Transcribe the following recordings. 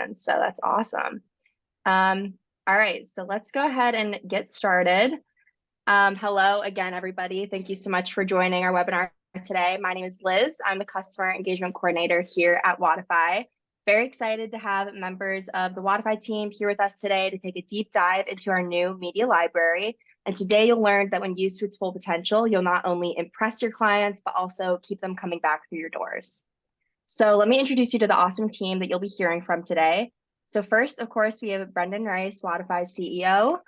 fans. So that's awesome. All right, so let's go ahead and get started. Hello again, everybody. Thank you so much for joining our webinar today. My name is Liz. I'm the Customer Engagement Coordinator here at Wodify. Very excited to have members of the Wodify team here with us today to take a deep dive into our new media library. And today you'll learn that when used to its full potential, you'll not only impress your clients, but also keep them coming back through your doors. So let me introduce you to the awesome team that you'll be hearing from today. So first, of course, we have Brendan Rice, Wodify's CEO.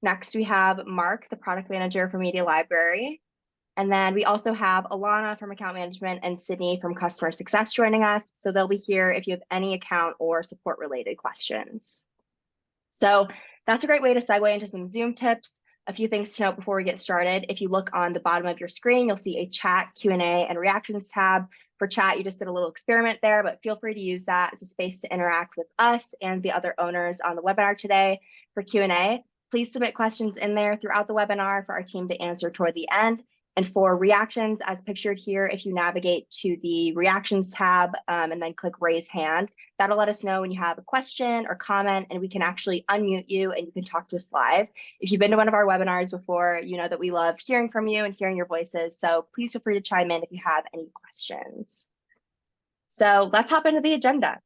Next, we have Mark, the product manager for Media Library. And then we also have Alana from account management and Sydney from customer success joining us. So they'll be here if you have any account or support related questions. So that's a great way to segue into some Zoom tips. A few things to note before we get started. If you look on the bottom of your screen, you'll see a chat, Q&A, and reactions tab. For chat, you just did a little experiment there, but feel free to use that as a space to interact with us and the other owners on the webinar today. For Q&A, please submit questions in there throughout the webinar for our team to answer toward the end. And for reactions, as pictured here, if you navigate to the reactions tab and then click raise hand, that'll let us know when you have a question or comment, and we can actually unmute you and you can talk to us live. If you've been to one of our webinars before, you know that we love hearing from you and hearing your voices. So please feel free to chime in if you have any questions. So let's hop into the agenda.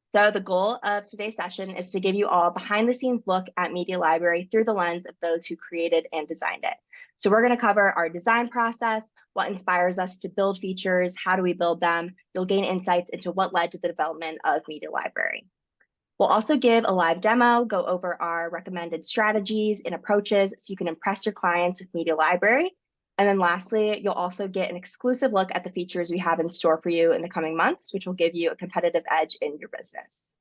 So the goal of today's session is to give you all a behind the scenes look at Media Library through the lens of those who created and designed it. So we're going to cover our design process, what inspires us to build features, how do we build them. You'll gain insights into what led to the development of Media Library. We'll also give a live demo, go over our recommended strategies and approaches so you can impress your clients with Media Library. And then lastly, you'll also get an exclusive look at the features we have in store for you in the coming months, which will give you a competitive edge in your business.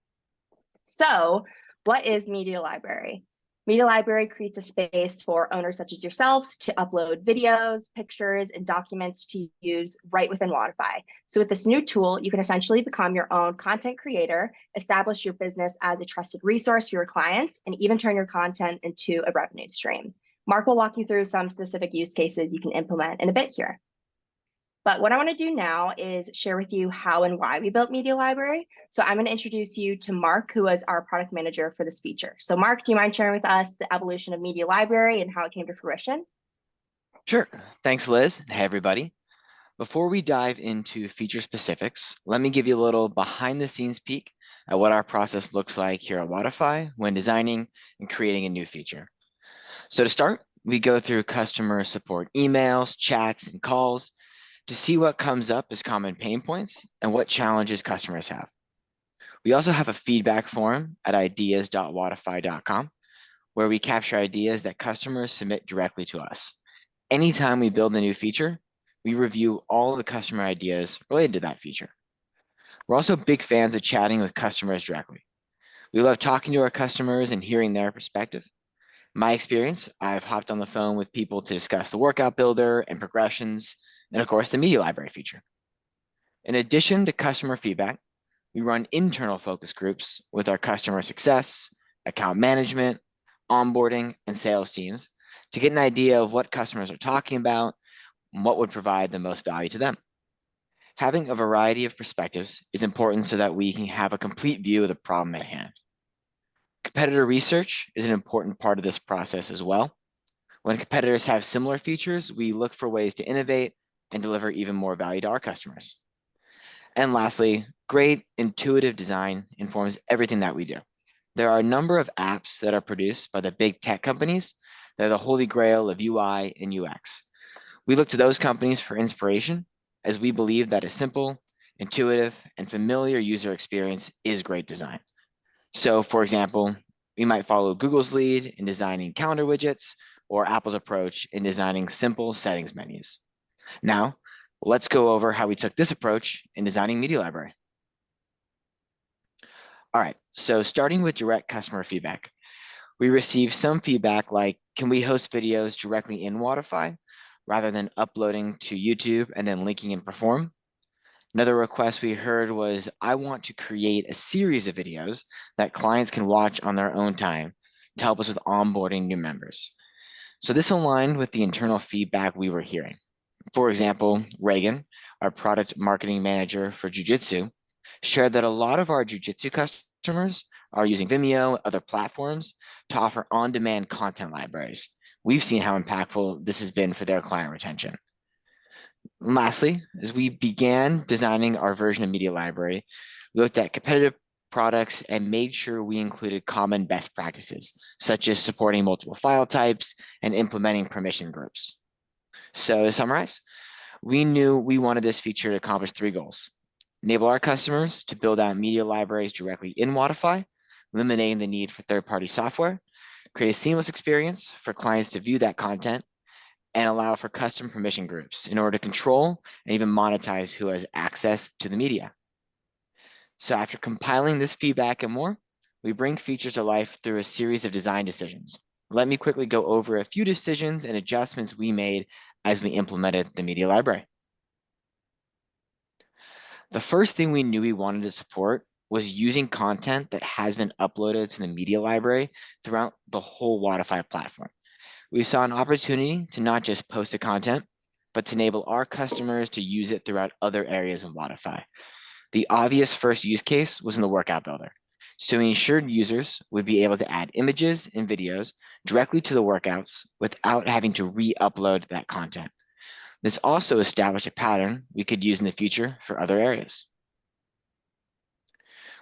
So what is Media Library? Media Library creates a space for owners such as yourselves to upload videos, pictures, and documents to use right within Wodify. So with this new tool, you can essentially become your own content creator, establish your business as a trusted resource for your clients, and even turn your content into a revenue stream. Mark will walk you through some specific use cases you can implement in a bit here. But what I want to do now is share with you how and why we built Media Library. So I'm going to introduce you to Mark, who is our product manager for this feature. So Mark, do you mind sharing with us the evolution of Media Library and how it came to fruition? Sure. Thanks, Liz. Hey, everybody. Before we dive into feature specifics, let me give you a little behind the scenes peek at what our process looks like here at Wodify when designing and creating a new feature. So to start, we go through customer support emails, chats, and calls to see what comes up as common pain points and what challenges customers have. We also have a feedback forum at ideas.wodify.com where we capture ideas that customers submit directly to us. Anytime we build a new feature, we review all the customer ideas related to that feature. We're also big fans of chatting with customers directly. We love talking to our customers and hearing their perspective. My experience, I've hopped on the phone with people to discuss the workout builder and progressions, and of course, the Media Library feature. In addition to customer feedback, we run internal focus groups with our customer success, account management, onboarding, and sales teams to get an idea of what customers are talking about and what would provide the most value to them. Having a variety of perspectives is important so that we can have a complete view of the problem at hand. Competitor research is an important part of this process as well. When competitors have similar features, we look for ways to innovate and deliver even more value to our customers. And lastly, great intuitive design informs everything that we do. There are a number of apps that are produced by the big tech companies. They're the holy grail of UI and UX. We look to those companies for inspiration, as we believe that a simple, intuitive, and familiar user experience is great design. So for example, we might follow Google's lead in designing calendar widgets or Apple's approach in designing simple settings menus. Now, let's go over how we took this approach in designing Media Library. All right, so starting with direct customer feedback. We received some feedback like, can we host videos directly in Wodify rather than uploading to YouTube and then linking in Perform? Another request we heard was, I want to create a series of videos that clients can watch on their own time to help us with onboarding new members. So this aligned with the internal feedback we were hearing. For example, Reagan, our product marketing manager for Jiu-Jitsu, shared that a lot of our Jiu-Jitsu customers are using Vimeo, other platforms to offer on-demand content libraries. We've seen how impactful this has been for their client retention. And lastly, as we began designing our version of Media Library, we looked at competitive products and made sure we included common best practices, such as supporting multiple file types and implementing permission groups. So to summarize, we knew we wanted this feature to accomplish 3 goals: enable our customers to build out media libraries directly in Wodify, eliminating the need for third-party software, create a seamless experience for clients to view that content, and allow for custom permission groups in order to control and even monetize who has access to the media. So after compiling this feedback and more, we bring features to life through a series of design decisions. Let me quickly go over a few decisions and adjustments we made as we implemented the media library. The first thing we knew we wanted to support was using content that has been uploaded to the media library throughout the whole Wodify platform. We saw an opportunity to not just post the content, but to enable our customers to use it throughout other areas of Wodify. The obvious first use case was in the workout builder. So we ensured users would be able to add images and videos directly to the workouts without having to re-upload that content. This also established a pattern we could use in the future for other areas.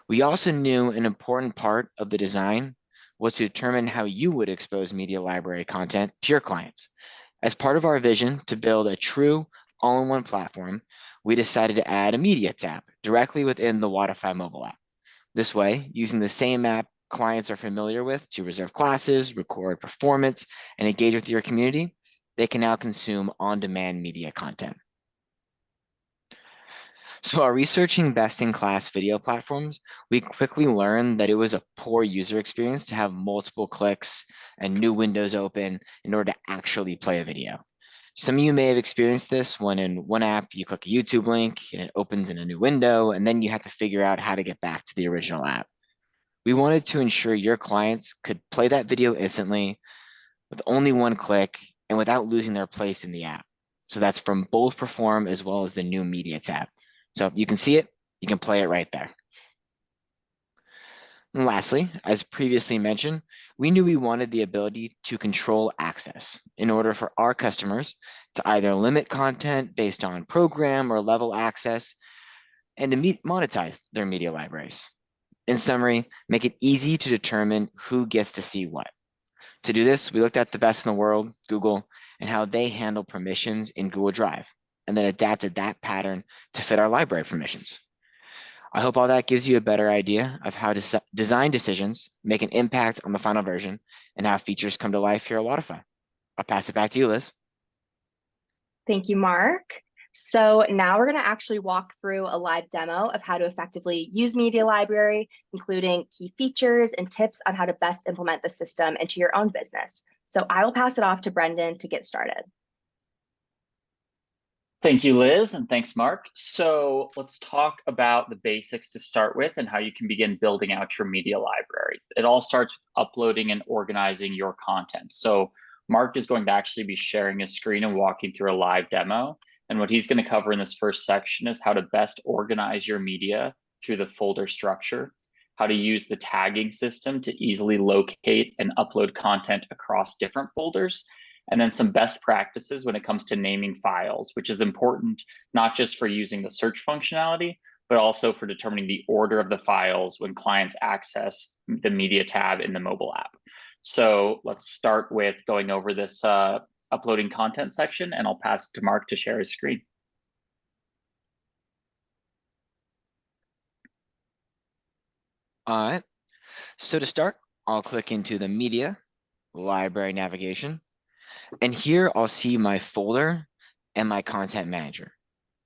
We also knew an important part of the design was to determine how you would expose media library content to your clients. As part of our vision to build a true all-in-one platform, we decided to add a media tab directly within the Wodify mobile app. This way, using the same app clients are familiar with to reserve classes, record performance, and engage with your community, they can now consume on-demand media content. So while researching best-in-class video platforms, we quickly learned that it was a poor user experience to have multiple clicks and new windows open in order to actually play a video. Some of you may have experienced this when in one app you click a YouTube link and it opens in a new window, and then you have to figure out how to get back to the original app. We wanted to ensure your clients could play that video instantly with only one click and without losing their place in the app. So that's from both Perform as well as the new Media tab. So you can see it, you can play it right there. And lastly, as previously mentioned, we knew we wanted the ability to control access in order for our customers to either limit content based on program or level access and to monetize their media libraries. In summary, make it easy to determine who gets to see what. To do this, we looked at the best in the world, Google, and how they handle permissions in Google Drive, and then adapted that pattern to fit our library permissions. I hope all that gives you a better idea of how design decisions make an impact on the final version and how features come to life here at Wodify. I'll pass it back to you, Liz. Thank you, Mark. So now we're going to actually walk through a live demo of how to effectively use Media Library, including key features and tips on how to best implement the system into your own business. So I will pass it off to Brendan to get started. Thank you, Liz, and thanks, Mark. So let's talk about the basics to start with and how you can begin building out your media library. It all starts with uploading and organizing your content. So Mark is going to actually be sharing a screen and walking through a live demo. And what he's going to cover in this first section is how to best organize your media through the folder structure, how to use the tagging system to easily locate and upload content across different folders, and then some best practices when it comes to naming files, which is important not just for using the search functionality, but also for determining the order of the files when clients access the media tab in the mobile app. So let's start with going over this uploading content section, and I'll pass it to Mark to share his screen. All right, so to start, I'll click into the Media Library navigation. And here I'll see my folder and my content manager.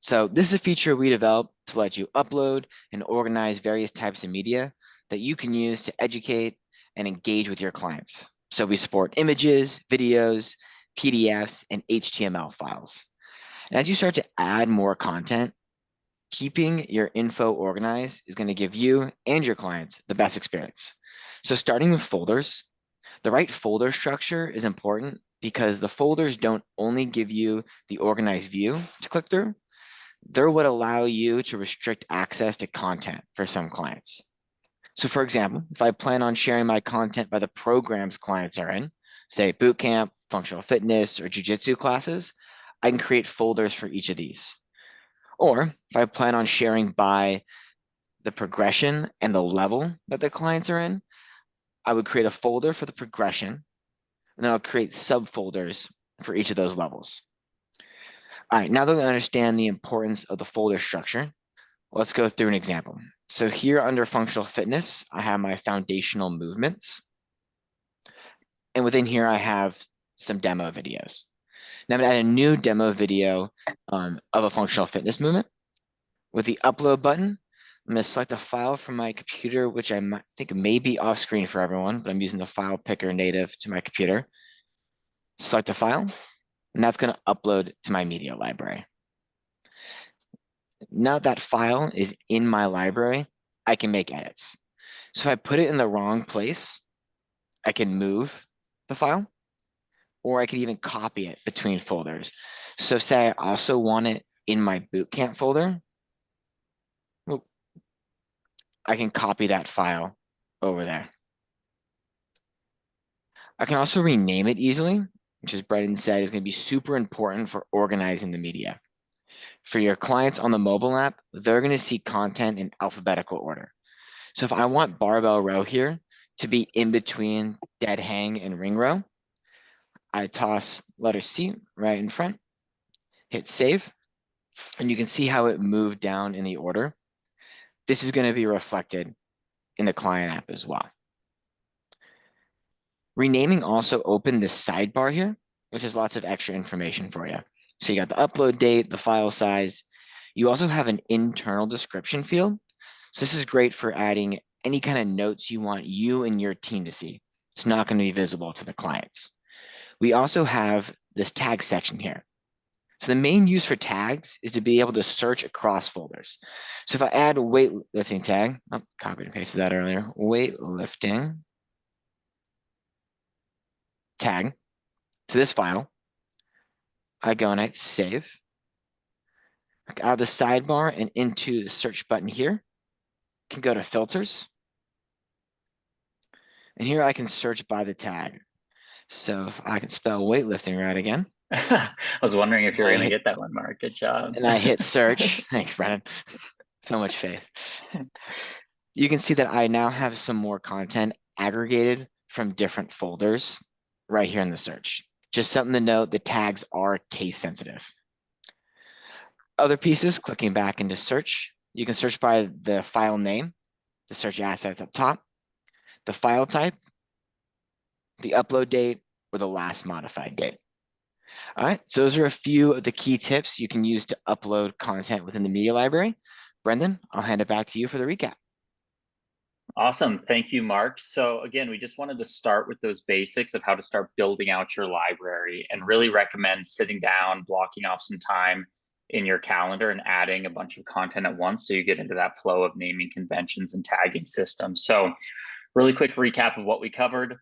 So this is a feature we developed to let you upload and organize various types of media that you can use to educate and engage with your clients. So we support images, videos, PDFs, and HTML files. And as you start to add more content, keeping your info organized is going to give you and your clients the best experience. So starting with folders, the right folder structure is important because the folders don't only give you the organized view to click through, they're what allow you to restrict access to content for some clients. So for example, if I plan on sharing my content by the programs clients are in, say bootcamp, functional fitness, or jujitsu classes, I can create folders for each of these. Or if I plan on sharing by the progression and the level that the clients are in, I would create a folder for the progression, and then I'll create subfolders for each of those levels. All right, now that we understand the importance of the folder structure, let's go through an example. So here under functional fitness, I have my foundational movements. And within here, I have some demo videos. Now I'm gonna add a new demo video of a functional fitness movement. With the upload button, I'm gonna select a file from my computer, which I think may be off screen for everyone, but I'm using the file picker native to my computer. Select a file, and that's gonna upload to my media library. Now that file is in my library, I can make edits. So if I put it in the wrong place, I can move the file, or I could even copy it between folders. So say I also want it in my bootcamp folder, I can copy that file over there. I can also rename it easily, which as Brendan said is going to be super important for organizing the media. For your clients on the mobile app, they're going to see content in alphabetical order. So if I want barbell row here to be in between dead hang and ring row, I toss letter C right in front, hit save, and you can see how it moved down in the order. This is going to be reflected in the client app as well. Renaming also opened this sidebar here, which has lots of extra information for you. So you got the upload date, the file size. You also have an internal description field. So this is great for adding any kind of notes you want you and your team to see. It's not going to be visible to the clients. We also have this tag section here. So the main use for tags is to be able to search across folders. So if I add weightlifting tag, copied and pasted that earlier, weightlifting tag to this file, I go and I hit save. Out of the sidebar and into the search button here, can go to filters. And here I can search by the tag. So if I can spell weightlifting right again. I was wondering if you were going to get that one, Mark. Good job. And I hit search. Thanks, Brennan. So much faith. You can see that I now have some more content aggregated from different folders right here in the search. Just something to note, the tags are case sensitive. Other pieces, clicking back into search, you can search by the file name, the search assets up top, the file type, the upload date, or the last modified date. All right, so those are a few of the key tips you can use to upload content within the media library. Brendan, I'll hand it back to you for the recap. Awesome. Thank you, Mark. So again, we just wanted to start with those basics of how to start building out your library, and really recommend sitting down, blocking off some time in your calendar and adding a bunch of content at once so you get into that flow of naming conventions and tagging systems. So really quick recap of what we covered.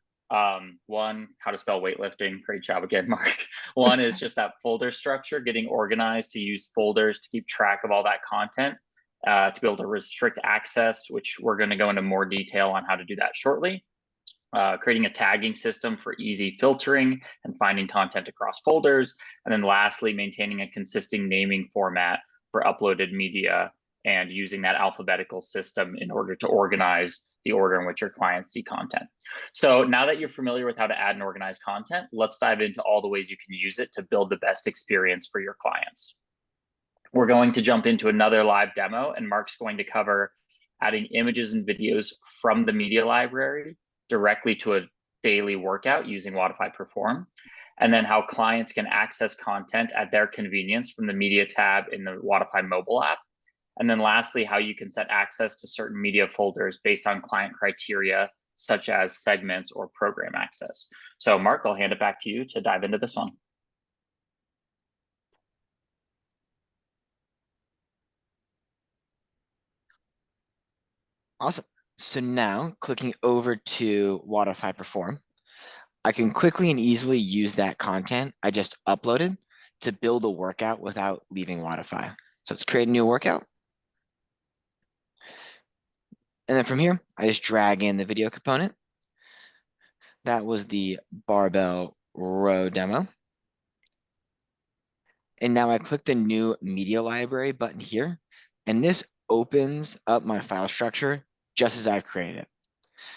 One, how to spell weightlifting. Great job again, Mark. One is just that folder structure, getting organized to use folders to keep track of all that content. To be able to restrict access, which we're going to go into more detail on how to do that shortly. Creating a tagging system for easy filtering and finding content across folders. And then lastly, maintaining a consistent naming format for uploaded media and using that alphabetical system in order to organize the order in which your clients see content. So now that you're familiar with how to add and organize content, let's dive into all the ways you can use it to build the best experience for your clients. We're going to jump into another live demo, and Mark's going to cover adding images and videos from the media library directly to a daily workout using Wodify Perform, and then how clients can access content at their convenience from the media tab in the Wodify mobile app. And then lastly, how you can set access to certain media folders based on client criteria, such as segments or program access. So Mark, I'll hand it back to you to dive into this one. Awesome. So now clicking over to Wodify Perform, I can quickly and easily use that content I just uploaded to build a workout without leaving Wodify. So let's create a new workout. And then from here, I just drag in the video component. That was the barbell row demo. And now I click the new media library button here, and this opens up my file structure just as I've created it.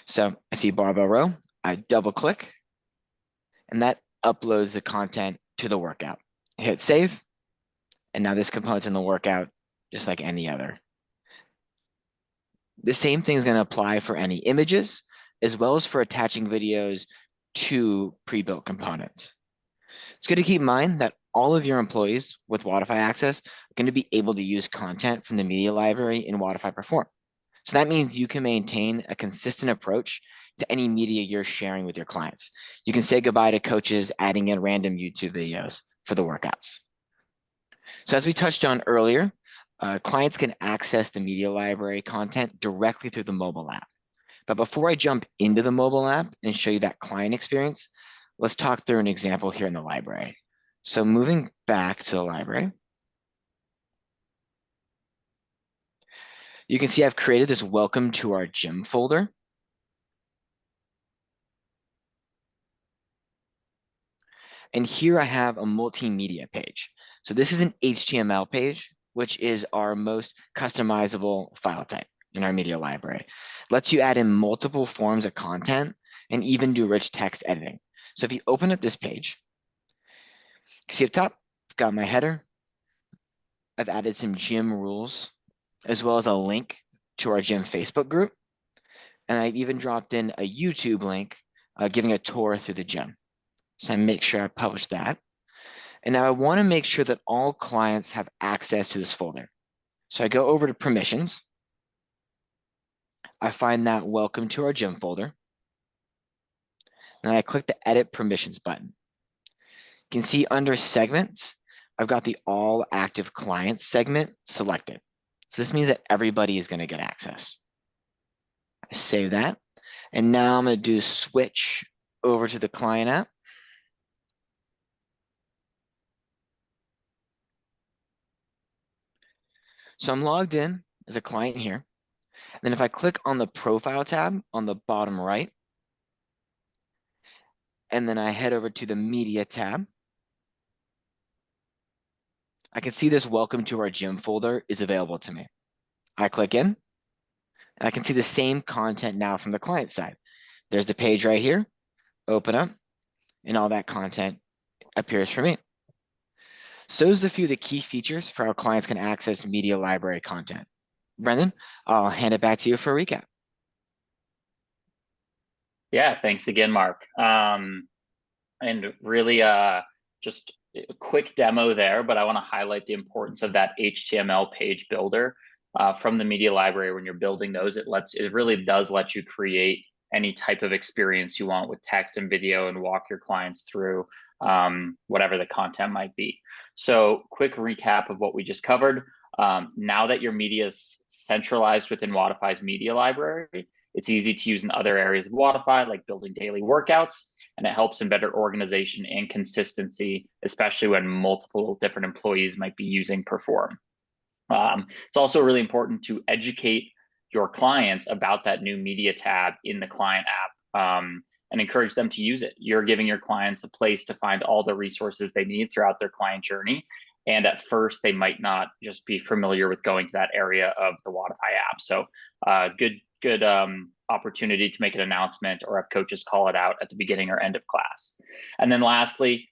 So I see barbell row, I double click, and that uploads the content to the workout. Hit save, and now this component's in the workout just like any other. The same thing is going to apply for any images, as well as for attaching videos to pre-built components. It's good to keep in mind that all of your employees with Wodify access are going to be able to use content from the media library in Wodify Perform. So that means you can maintain a consistent approach to any media you're sharing with your clients. You can say goodbye to coaches adding in random YouTube videos for the workouts. So as we touched on earlier, clients can access the media library content directly through the mobile app. But before I jump into the mobile app and show you that client experience, let's talk through an example here in the library. So moving back to the library, you can see I've created this welcome to our gym folder. And here I have a multimedia page. So this is an HTML page, which is our most customizable file type in our media library. Lets you add in multiple forms of content and even do rich text editing. So if you open up this page, you can see up top, I've got my header. I've added some gym rules, as well as a link to our gym Facebook group. And I've even dropped in a YouTube link giving a tour through the gym. So I make sure I publish that. And now I want to make sure that all clients have access to this folder. So I go over to permissions. I find that welcome to our gym folder. And I click the edit permissions button. You can see under segments, I've got the all active clients segment selected. So this means that everybody is going to get access. I save that. And now I'm going to do switch over to the client app. So I'm logged in as a client here. And then if I click on the profile tab on the bottom right, and then I head over to the media tab, I can see this welcome to our gym folder is available to me. I click in, and I can see the same content now from the client side. There's the page right here, open up, and all that content appears for me. So those are a few of the key features for how clients can access media library content. Brendan, I'll hand it back to you for a recap. Yeah, thanks again, Mark. And really just a quick demo there, but I want to highlight the importance of that HTML page builder from the media library. When you're building those, it really does let you create any type of experience you want with text and video and walk your clients through whatever the content might be. So quick recap of what we just covered. Now that your media is centralized within Wodify's media library, it's easy to use in other areas of Wodify, like building daily workouts, and it helps in better organization and consistency, especially when multiple different employees might be using Perform. It's also really important to educate your clients about that new media tab in the client app and encourage them to use it. You're giving your clients a place to find all the resources they need throughout their client journey. And at first, they might not just be familiar with going to that area of the Wodify app. So good opportunity to make an announcement or have coaches call it out at the beginning or end of class. And then lastly,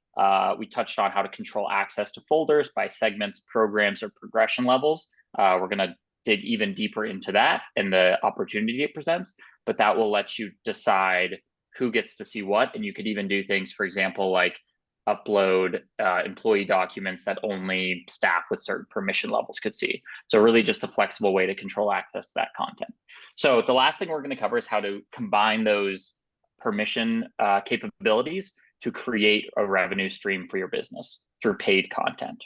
we touched on how to control access to folders by segments, programs, or progression levels. We're going to dig even deeper into that and the opportunity it presents, but that will let you decide who gets to see what. And you could even do things, for example, like upload employee documents that only staff with certain permission levels could see. So really just a flexible way to control access to that content. So the last thing we're going to cover is how to combine those permission capabilities to create a revenue stream for your business through paid content.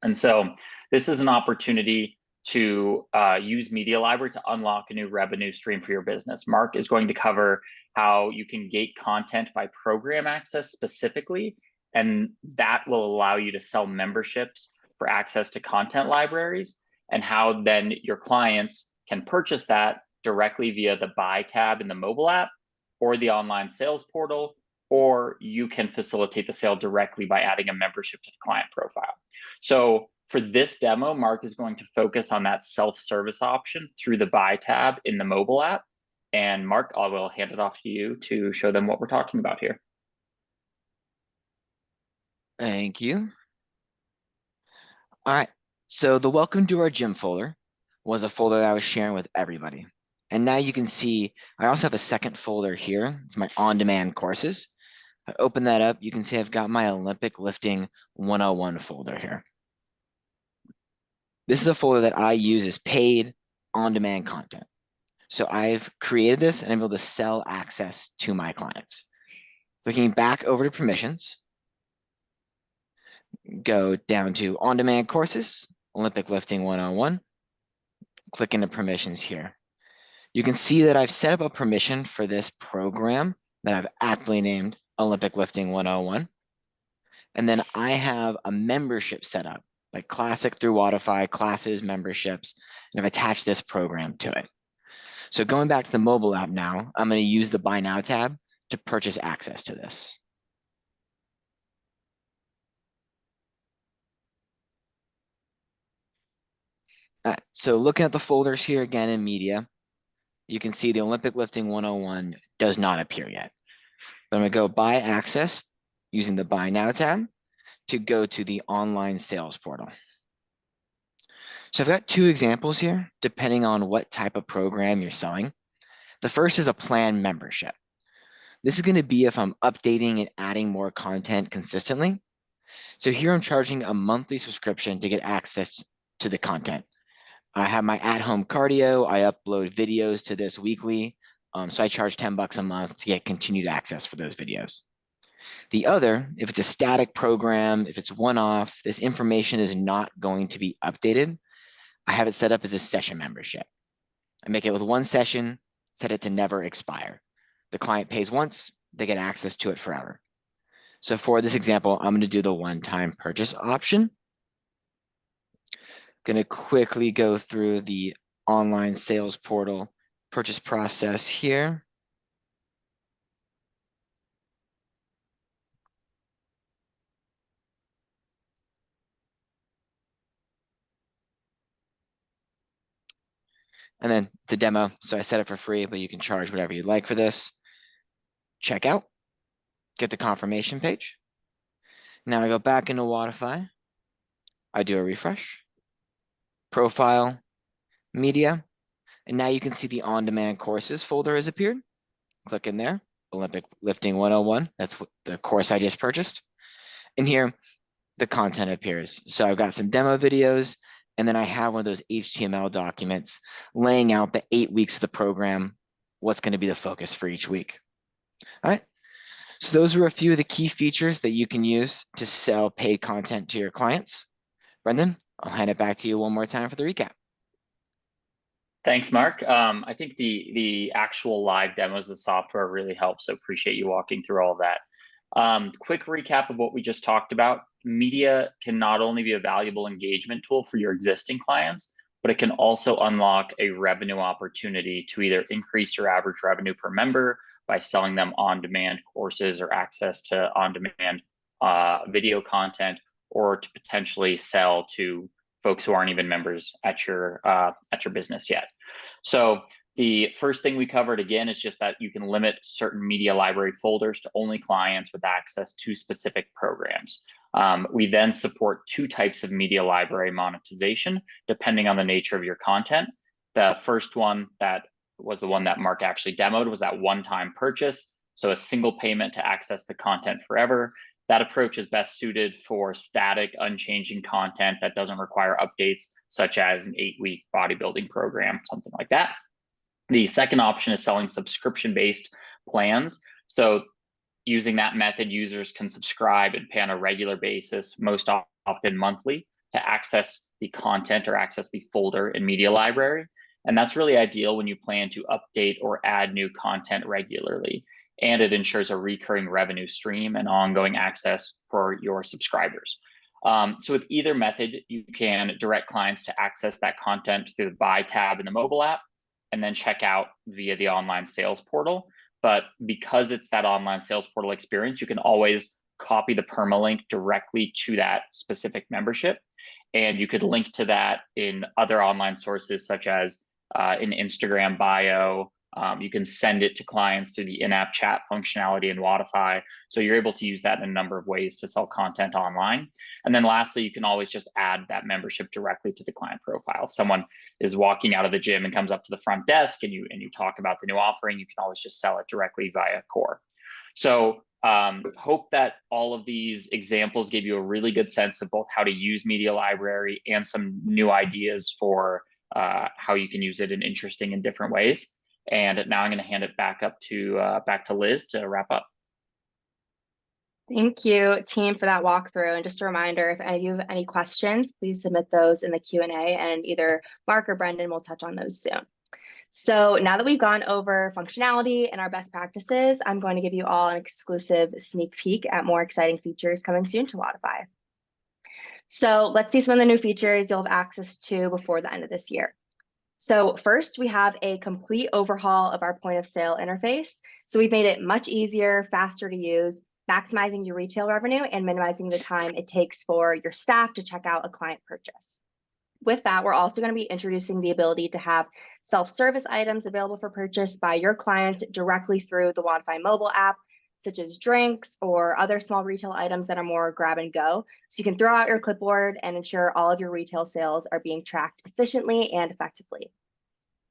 And so this is an opportunity to use Media Library to unlock a new revenue stream for your business. Mark is going to cover how you can gate content by program access specifically, and that will allow you to sell memberships for access to content libraries, and how then your clients can purchase that directly via the Buy tab in the mobile app or the online sales portal, or you can facilitate the sale directly by adding a membership to the client profile. So for this demo, Mark is going to focus on that self-service option through the Buy tab in the mobile app. And Mark, I will hand it off to you to show them what we're talking about here. Thank you. All right, so the welcome to our gym folder was a folder that I was sharing with everybody. And now you can see, I also have a second folder here. It's my on-demand courses. If I open that up, you can see I've got my Olympic Lifting 101 folder here. This is a folder that I use as paid on-demand content. So I've created this and I'm able to sell access to my clients. Looking back over to permissions, go down to on-demand courses, Olympic Lifting 101, click into permissions here. You can see that I've set up a permission for this program that I've aptly named Olympic Lifting 101. And then I have a membership set up, like Classic through Wodify, classes, memberships, and I've attached this program to it. So going back to the mobile app now, I'm going to use the Buy Now tab to purchase access to this. All right, so looking at the folders here again in media, you can see the Olympic Lifting 101 does not appear yet. But I'm going to go buy access using the Buy Now tab to go to the online sales portal. So I've got two examples here, depending on what type of program you're selling. The first is a plan membership. This is going to be if I'm updating and adding more content consistently. So here I'm charging a monthly subscription to get access to the content. I have my at-home cardio. I upload videos to this weekly. So I charge $10 a month to get continued access for those videos. The other, if it's a static program, if it's one-off, this information is not going to be updated. I have it set up as a session membership. I make it with one session, set it to never expire. The client pays once, they get access to it forever. So for this example, I'm going to do the one-time purchase option. Going to quickly go through the online sales portal purchase process here. And then it's a demo, so I set it for free, but you can charge whatever you'd like for this. Check out, get the confirmation page. Now I go back into Wodify. I do a refresh, profile, media, and now you can see the on-demand courses folder has appeared. Click in there, Olympic Lifting 101. That's the course I just purchased. And here, the content appears. So I've got some demo videos, and then I have one of those HTML documents laying out the 8 weeks of the program, what's going to be the focus for each week. All right. So those are a few of the key features that you can use to sell paid content to your clients. Brendan, I'll hand it back to you one more time for the recap. Thanks, Mark. I think the actual live demos of the software really helps, so appreciate you walking through all of that. Quick recap of what we just talked about. Media can not only be a valuable engagement tool for your existing clients, but it can also unlock a revenue opportunity to either increase your average revenue per member by selling them on-demand courses or access to on-demand video content, or to potentially sell to folks who aren't even members at your business yet. So the first thing we covered again is just that you can limit certain media library folders to only clients with access to specific programs. We then support two types of media library monetization, depending on the nature of your content. The first one that was the one that Mark actually demoed was that one-time purchase. So a single payment to access the content forever. That approach is best suited for static, unchanging content that doesn't require updates, such as an 8-week bodybuilding program, something like that. The second option is selling subscription-based plans. So using that method, users can subscribe and pay on a regular basis, most often monthly, to access the content or access the folder and media library. And that's really ideal when you plan to update or add new content regularly. And it ensures a recurring revenue stream and ongoing access for your subscribers. So with either method, you can direct clients to access that content through the Buy tab in the mobile app. and then check out via the online sales portal. But because it's that online sales portal experience, you can always copy the permalink directly to that specific membership. And you could link to that in other online sources, such as in Instagram bio. You can send it to clients through the in-app chat functionality in Wodify. So you're able to use that in a number of ways to sell content online. And then lastly, you can always just add that membership directly to the client profile. If someone is walking out of the gym and comes up to the front desk and you talk about the new offering, you can always just sell it directly via Core. So hope that all of these examples gave you a really good sense of both how to use Media Library and some new ideas for how you can use it in interesting and different ways. And now I'm going to hand it back to Liz to wrap up. Thank you, team, for that walkthrough. And just a reminder, if any of you have any questions, please submit those in the Q&A, and either Mark or Brendan will touch on those soon. So now that we've gone over functionality and our best practices, I'm going to give you all an exclusive sneak peek at more exciting features coming soon to Wodify. So let's see some of the new features you'll have access to before the end of this year. So first, we have a complete overhaul of our point of sale interface. So we've made it much easier, faster to use, maximizing your retail revenue and minimizing the time it takes for your staff to check out a client purchase. With that, we're also going to be introducing the ability to have self-service items available for purchase by your clients directly through the Wodify mobile app, such as drinks or other small retail items that are more grab and go. So you can throw out your clipboard and ensure all of your retail sales are being tracked efficiently and effectively.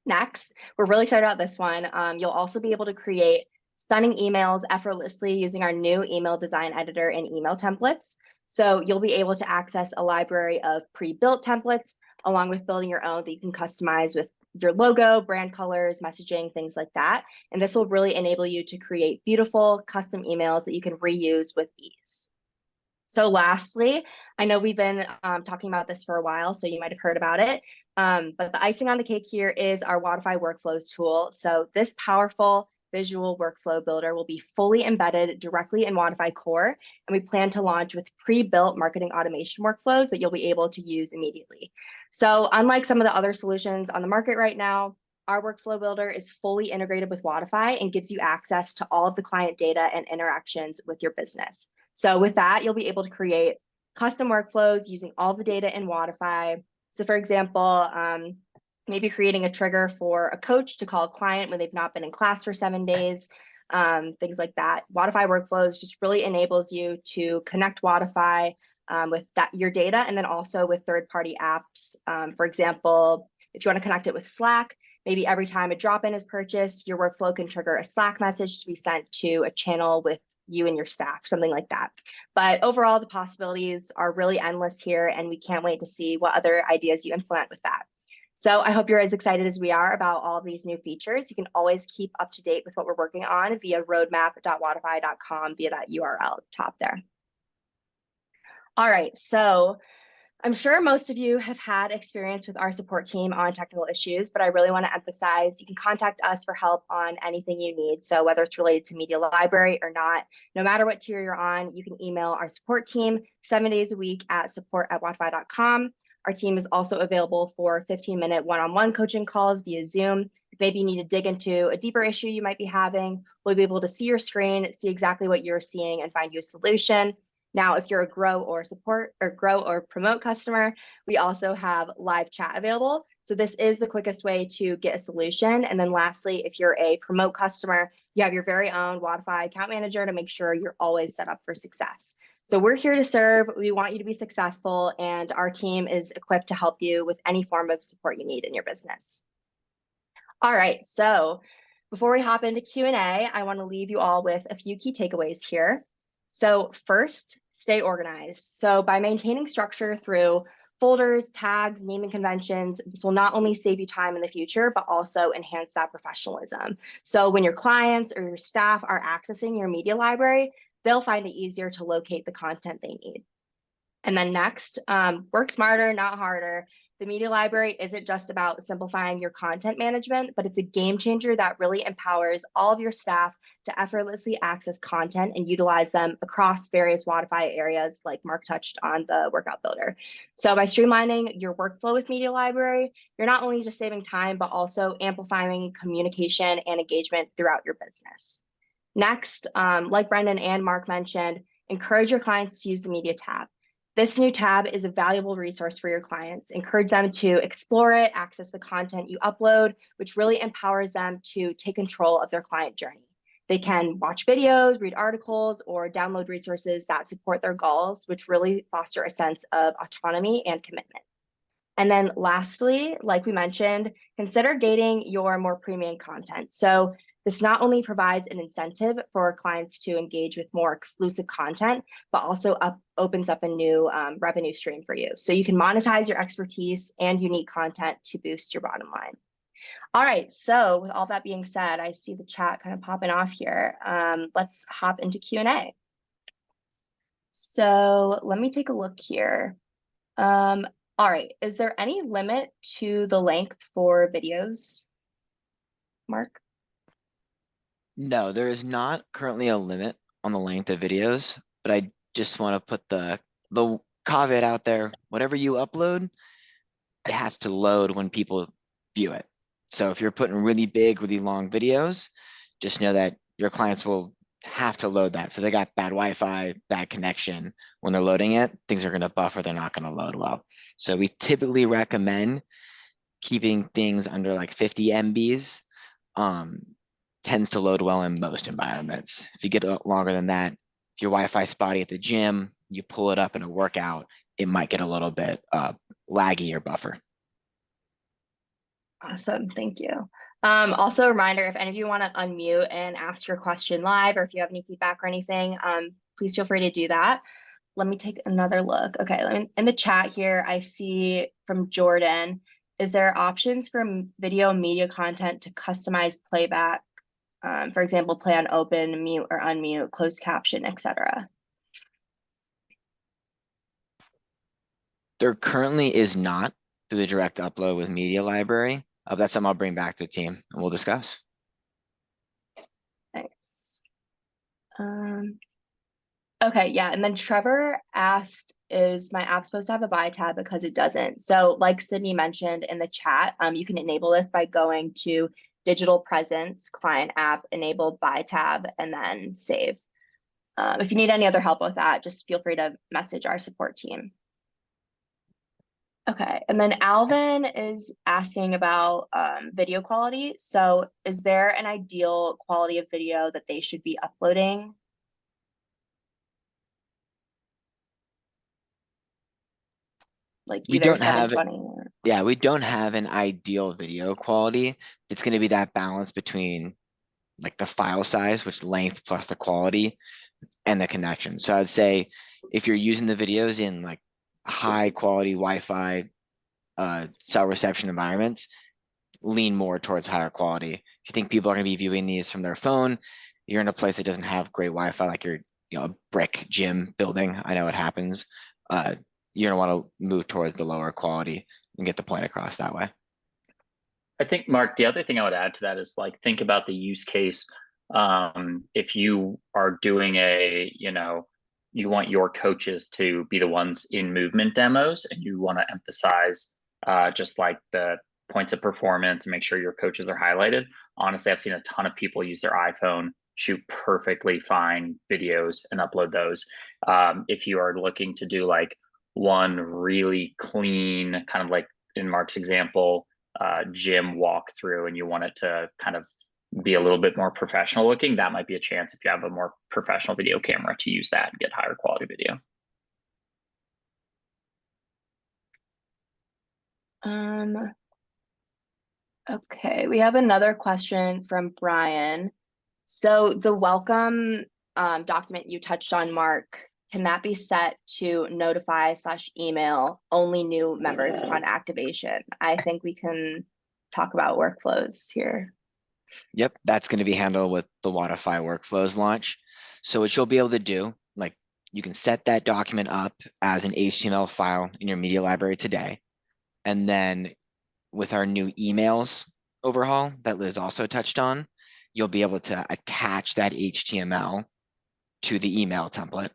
Next, we're really excited about this one. You'll also be able to create stunning emails effortlessly using our new email design editor and email templates. So you'll be able to access a library of pre-built templates along with building your own that you can customize with your logo, brand colors, messaging, things like that. And this will really enable you to create beautiful custom emails that you can reuse with ease. So lastly, I know we've been talking about this for a while, so you might have heard about it. But the icing on the cake here is our Wodify Workflows tool. So this powerful visual workflow builder will be fully embedded directly in Wodify Core, and we plan to launch with pre-built marketing automation workflows that you'll be able to use immediately. So unlike some of the other solutions on the market right now, our workflow builder is fully integrated with Wodify and gives you access to all of the client data and interactions with your business. So with that, you'll be able to create custom workflows using all the data in Wodify. So for example, maybe creating a trigger for a coach to call a client when they've not been in class for 7 days, things like that. Wodify Workflows just really enables you to connect Wodify with your data, and then also with third-party apps. For example, if you want to connect it with Slack, maybe every time a drop-in is purchased, your workflow can trigger a Slack message to be sent to a channel with you and your staff, something like that. But overall, the possibilities are really endless here, and we can't wait to see what other ideas you implement with that. So I hope you're as excited as we are about all of these new features. You can always keep up to date with what we're working on via roadmap.wodify.com via that URL at the top there. All right, so I'm sure most of you have had experience with our support team on technical issues, but I really want to emphasize you can contact us for help on anything you need. So whether it's related to Media Library or not, no matter what tier you're on, you can email our support team 7 days a week at support@wodify.com. Our team is also available for 15-minute one-on-one coaching calls via Zoom. If maybe you need to dig into a deeper issue you might be having, we'll be able to see your screen, see exactly what you're seeing, and find you a solution. Now, if you're a grow or promote customer, we also have live chat available. So this is the quickest way to get a solution. And then lastly, if you're a promote customer, you have your very own Wodify account manager to make sure you're always set up for success. So we're here to serve. We want you to be successful, and our team is equipped to help you with any form of support you need in your business. All right, so before we hop into Q&A, I want to leave you all with a few key takeaways here. So first, stay organized. So by maintaining structure through folders, tags, naming conventions, this will not only save you time in the future, but also enhance that professionalism. So when your clients or your staff are accessing your media library, they'll find it easier to locate the content they need. And then next, work smarter, not harder. the media library isn't just about simplifying your content management, but it's a game changer that really empowers all of your staff to effortlessly access content and utilize them across various Wodify areas, like Mark touched on the workout builder. So by streamlining your workflow with media library, you're not only just saving time, but also amplifying communication and engagement throughout your business. Next, like Brendan and Mark mentioned, encourage your clients to use the media tab. This new tab is a valuable resource for your clients. Encourage them to explore it, access the content you upload, which really empowers them to take control of their client journey. They can watch videos, read articles, or download resources that support their goals, which really foster a sense of autonomy and commitment. And then lastly, like we mentioned, consider gating your more premium content. So this not only provides an incentive for clients to engage with more exclusive content, but also opens up a new revenue stream for you. So you can monetize your expertise and unique content to boost your bottom line. All right, so with all that being said, I see the chat kind of popping off here. Let's hop into Q&A. So let me take a look here. All right, is there any limit to the length for videos, Mark? No, there is not currently a limit on the length of videos, but I just want to put the caveat out there. Whatever you upload, it has to load when people view it. So if you're putting really big, really long videos, just know that your clients will have to load that. So they got bad Wi-Fi, bad connection. When they're loading it, things are going to buffer. They're not going to load well. So we typically recommend keeping things under like 50 MBs. Tends to load well in most environments. If you get longer than that, if your Wi-Fi spotty at the gym, you pull it up in a workout, it might get a little bit laggy or buffer. Awesome, thank you. Also a reminder, if any of you want to unmute and ask your question live, or if you have any feedback or anything, please feel free to do that. Let me take another look. Okay, in the chat here, I see from Jordan, is there options for video media content to customize playback? For example, play on open, mute or unmute, closed caption, etc. There currently is not through the direct upload with media library. That's something I'll bring back to the team and we'll discuss. Thanks. Okay, yeah, and then Trevor asked, is my app supposed to have a buy tab? Because it doesn't. So like Sydney mentioned in the chat, you can enable this by going to digital presence, client app, enable buy tab, and then save. If you need any other help with that, just feel free to message our support team. Okay, and then Alvin is asking about video quality. So is there an ideal quality of video that they should be uploading? Like We either don't have 720 or... Yeah, we don't have an ideal video quality. It's going to be that balance between like the file size, which length plus the quality and the connection. So I'd say if you're using the videos in like high quality Wi-Fi cell reception environments, lean more towards higher quality. If you think people are going to be viewing these from their phone, you're in a place that doesn't have great Wi-Fi, like you're, a brick gym building. I know it happens. You're going to want to move towards the lower quality and get the point across that way. I think, Mark, the other thing I would add to that is like, think about the use case. If you are doing you want your coaches to be the ones in movement demos and you want to emphasize just like the points of performance and make sure your coaches are highlighted. Honestly, I've seen a ton of people use their iPhone, shoot perfectly fine videos and upload those. If you are looking to do like one really clean, kind of like in Mark's example, gym walkthrough, and you want it to kind of be a little bit more professional looking, that might be a chance if you have a more professional video camera to use that and get higher quality video. Okay, we have another question from Brian. So the welcome document you touched on, Mark, can that be set to notify/email only new members upon activation? I think we can talk about workflows here. Yep, that's going to be handled with the Wodify workflows launch. So what you'll be able to do, like you can set that document up as an HTML file in your media library today. And then with our new emails overhaul that Liz also touched on, you'll be able to attach that HTML to the email template.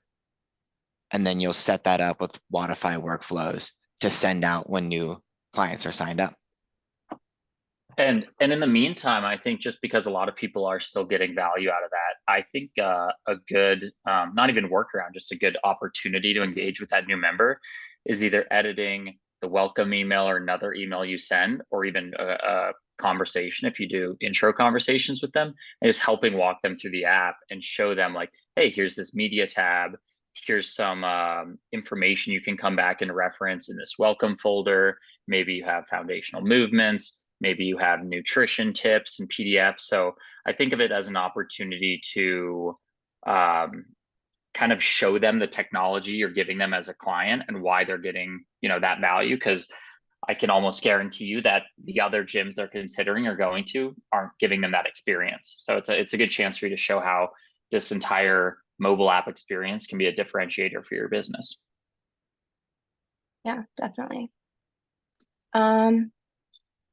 And then you'll set that up with Wodify workflows to send out when new clients are signed up. And in the meantime, I think just because a lot of people are still getting value out of that, I think a good, not even workaround, just a good opportunity to engage with that new member is either editing the welcome email or another email you send, or even a conversation if you do intro conversations with them, and just helping walk them through the app and show them like, hey, here's this media tab. Here's some information you can come back and reference in this welcome folder. Maybe you have foundational movements. Maybe you have nutrition tips and PDFs. So I think of it as an opportunity to kind of show them the technology you're giving them as a client and why they're getting, that value. Because I can almost guarantee you that the other gyms they're considering or going to aren't giving them that experience. So it's a good chance for you to show how this entire mobile app experience can be a differentiator for your business. Yeah, definitely.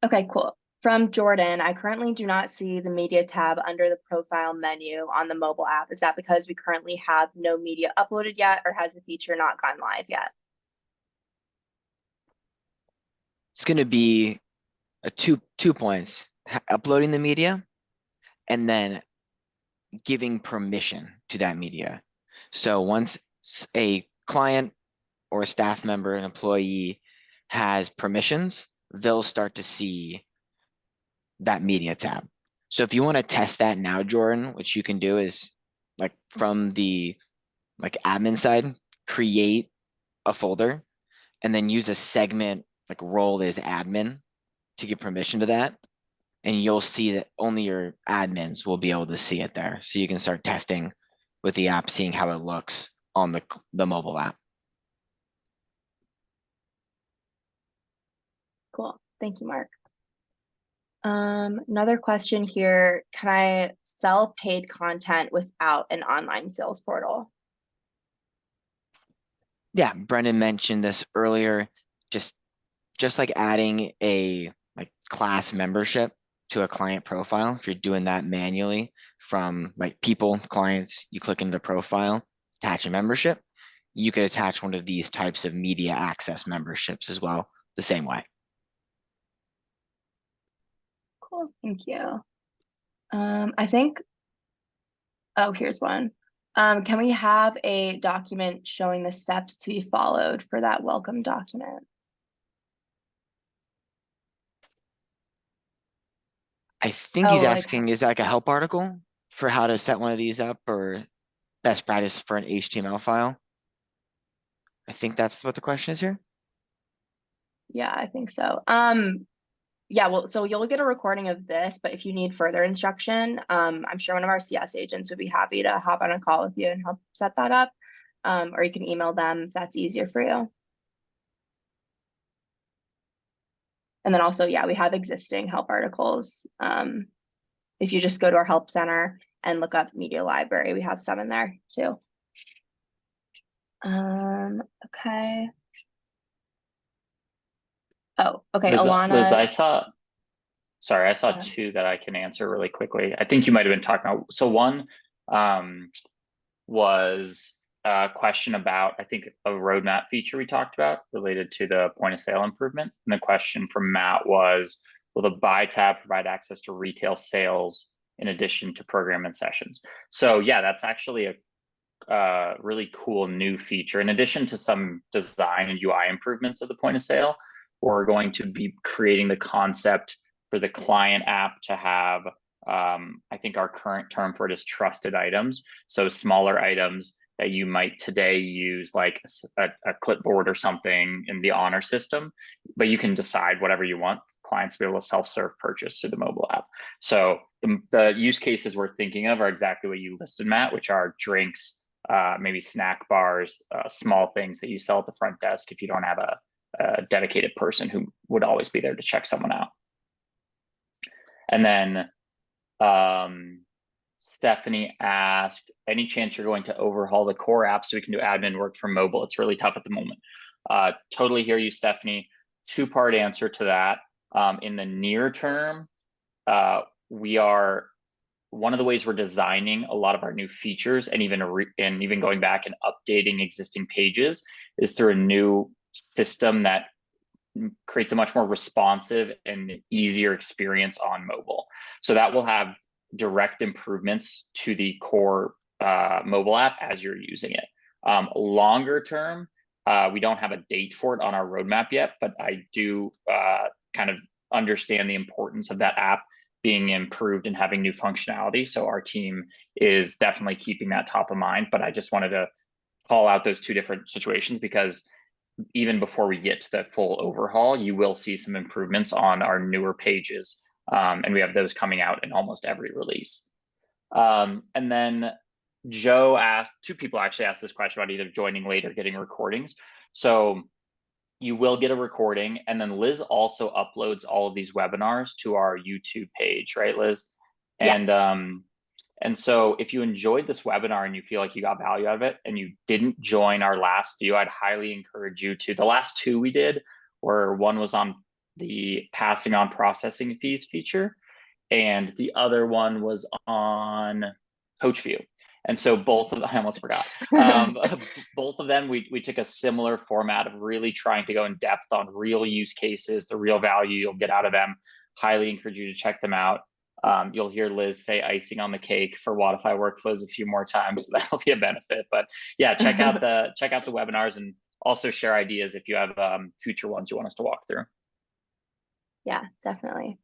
Okay, cool. From Jordan, I currently do not see the media tab under the profile menu on the mobile app. Is that because we currently have no media uploaded yet, or has the feature not gone live yet? It's going to be two points: uploading the media and then giving permission to that media. So once a client or a staff member, an employee has permissions, they'll start to see that media tab. So if you want to test that now, Jordan, which you can do is like from the admin side, create a folder and then use a segment like role as admin to give permission to that. And you'll see that only your admins will be able to see it there. So you can start testing with the app, seeing how it looks on the mobile app. Cool. Thank you, Mark. Another question here. Can I sell paid content without an online sales portal? Yeah, Brendan mentioned this earlier. Just like adding a class membership to a client profile. If you're doing that manually from people, clients, you click into the profile, attach a membership. You could attach one of these types of media access memberships as well, the same way. Cool, thank you. I think, oh, here's one. Can we have a document showing the steps to be followed for that welcome document? I think he's asking, is that like a help article for how to set one of these up, or best practice for an HTML file? I think that's what the question is here. Yeah, I think so. Yeah, well, so you'll get a recording of this, but if you need further instruction, I'm sure one of our CS agents would be happy to hop on a call with you and help set that up. Or you can email them if that's easier for you. And then also, yeah, we have existing help articles. If you just go to our help center and look up media library, we have some in there too. Okay. Oh, okay, Alana. Liz, I saw two that I can answer really quickly. I think you might have been talking about, so one was a question about, I think, a roadmap feature we talked about related to the point of sale improvement. And the question from Matt was, will the buy tab provide access to retail sales in addition to program and sessions? So yeah, that's actually a really cool new feature. In addition to some design and UI improvements of the point of sale, we're going to be creating the concept for the client app to have, I think our current term for it is trusted items. So smaller items that you might today use like a clipboard or something in the honor system, but you can decide whatever you want. Clients will be able to self-serve purchase through the mobile app. So the use cases we're thinking of are exactly what you listed, Matt, which are drinks, maybe snack bars, small things that you sell at the front desk if you don't have a dedicated person who would always be there to check someone out. And then Stephanie asked, any chance you're going to overhaul the core app so we can do admin work from mobile? It's really tough at the moment. Totally hear you, Stephanie. two-part answer to that. In the near term, one of the ways we're designing a lot of our new features and even going back and updating existing pages is through a new system that creates a much more responsive and easier experience on mobile. So that will have direct improvements to the core mobile app as you're using it. Longer term, we don't have a date for it on our roadmap yet, but I do kind of understand the importance of that app being improved and having new functionality. So our team is definitely keeping that top of mind, but I just wanted to call out those two different situations because even before we get to the full overhaul, you will see some improvements on our newer pages. And we have those coming out in almost every release. And then Joe asked, two people actually asked this question about either joining late or getting recordings. So you will get a recording, and then Liz also uploads all of these webinars to our YouTube page, right, Liz? Yes. And so if you enjoyed this webinar and you feel like you got value out of it and you didn't join our last few, I'd highly encourage you to. The last two we did, where one was on the passing on processing fees feature, and the other one was on Coach View. And so both of them, I almost forgot. Both of them, we took a similar format of really trying to go in depth on real use cases, the real value you'll get out of them. Highly encourage you to check them out. You'll hear Liz say icing on the cake for Wodify workflows a few more times, so that'll be a benefit. But yeah, check out the webinars and also share ideas if you have future ones you want us to walk through. Yeah, definitely.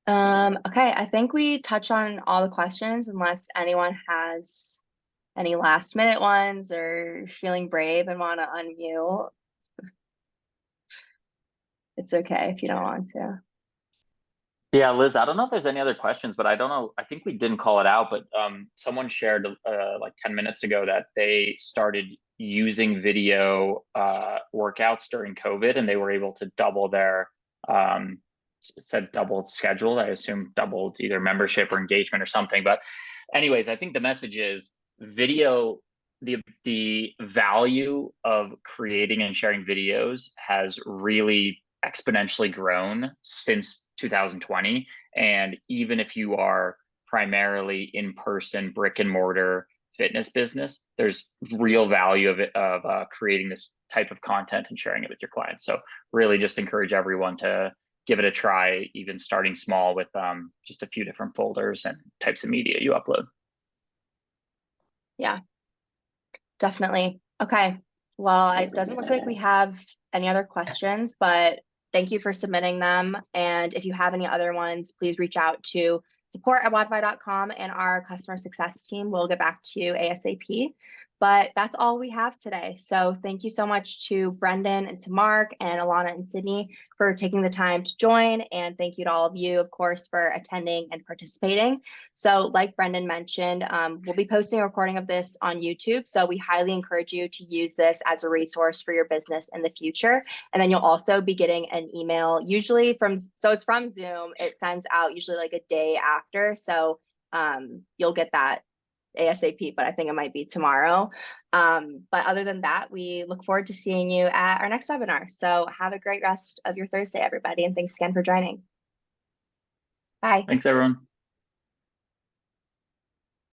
Okay, I think we touched on all the questions unless anyone has any last minute ones or feeling brave and want to unmute. It's okay if you don't want to. Yeah, Liz, I don't know if there's any other questions, but I don't know. I think we didn't call it out, but someone shared like 10 minutes ago that they started using video workouts during COVID, and they were able to double their said doubled schedule. I assume doubled either membership or engagement or something. But anyways, I think the message is video, the value of creating and sharing videos has really exponentially grown since 2020. And even if you are primarily in-person brick and mortar fitness business, there's real value of creating this type of content and sharing it with your clients. So really just encourage everyone to give it a try, even starting small with just a few different folders and types of media you upload. Yeah, definitely. Okay, well, it doesn't look like we have any other questions, but thank you for submitting them. And if you have any other ones, please reach out to support@wodify.com and our customer success team will get back to you ASAP. But that's all we have today. So thank you so much to Brendan and to Mark and Alana and Sydney for taking the time to join. And thank you to all of you, of course, for attending and participating. So like Brendan mentioned, we'll be posting a recording of this on YouTube. So we highly encourage you to use this as a resource for your business in the future. And then you'll also be getting an email, usually so it's from Zoom. It sends out usually like a day after. So you'll get that ASAP, but I think it might be tomorrow. But other than that, we look forward to seeing you at our next webinar. So have a great rest of your Thursday, everybody. And thanks again for joining. Bye. Thanks, everyone.